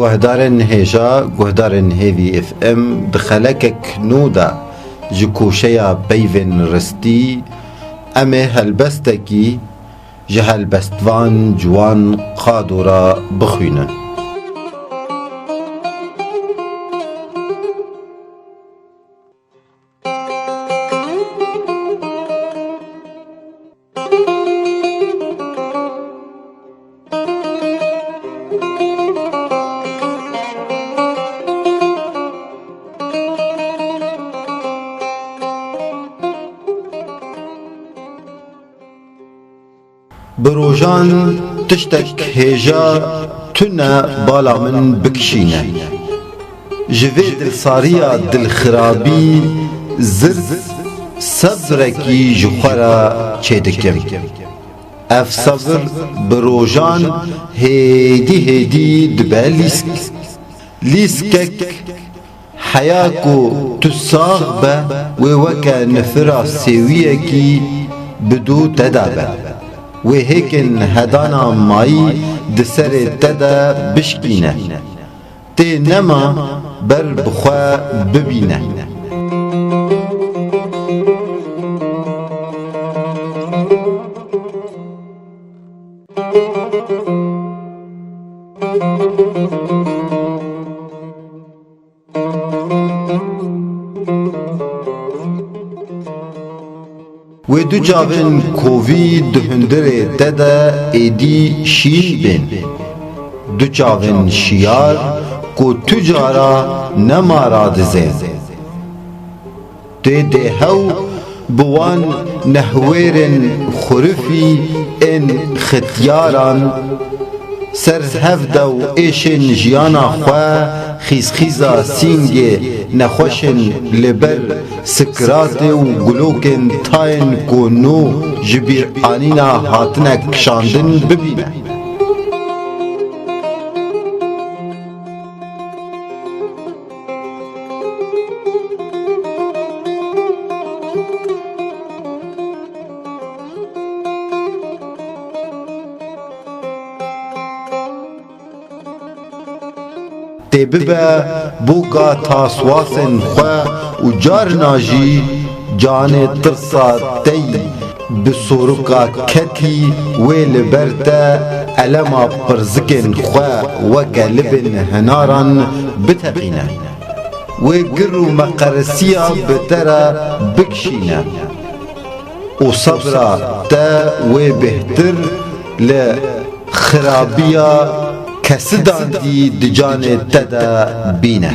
گهدارن هیجا گهدارن هیوی اف ام دخلکک نودا جکوشیا بیون رستی امه هلبستکی جهلبستوان جوان قادورا بخوینن. بروجان تشتك هيجا تنا بالا من بكشينه جوي دل صاريا دل خرابي زرد صبركي جخرا چيدكم اف صبر بروجان هيدي دباليسك ليسكك حياكو تساغ با ووكا نفرا سويكي بدو تدابه و هیکن هدانا مایی دسر تدا بشکینه تی نما بر بخوا ببینه. و دو جاون کووید هندره تدا ایدی شین بین دو جاون شیار کو تجارا نمارا دزین تی ده هاو بوان نهویرن خرفی ان ختیاران سر هفده و ایشن جیانا خواه خیزخیزا سینگ نخوشن لبر سکرات و گلوکن تاین کو نو جبیر آنینا هاتنک شاندن ببینه. تی ببه بوکا تاسواسن خواه و جار ناجی جان ترسا تی بسورکا کتی ویل برتا علما پرزکن خواه وکا لبن هناران بتقینه و گرو مقرسیا بترا بکشینه و صبرا تا و بهتر لخرابیا کسدان دی دجان تدا بینه.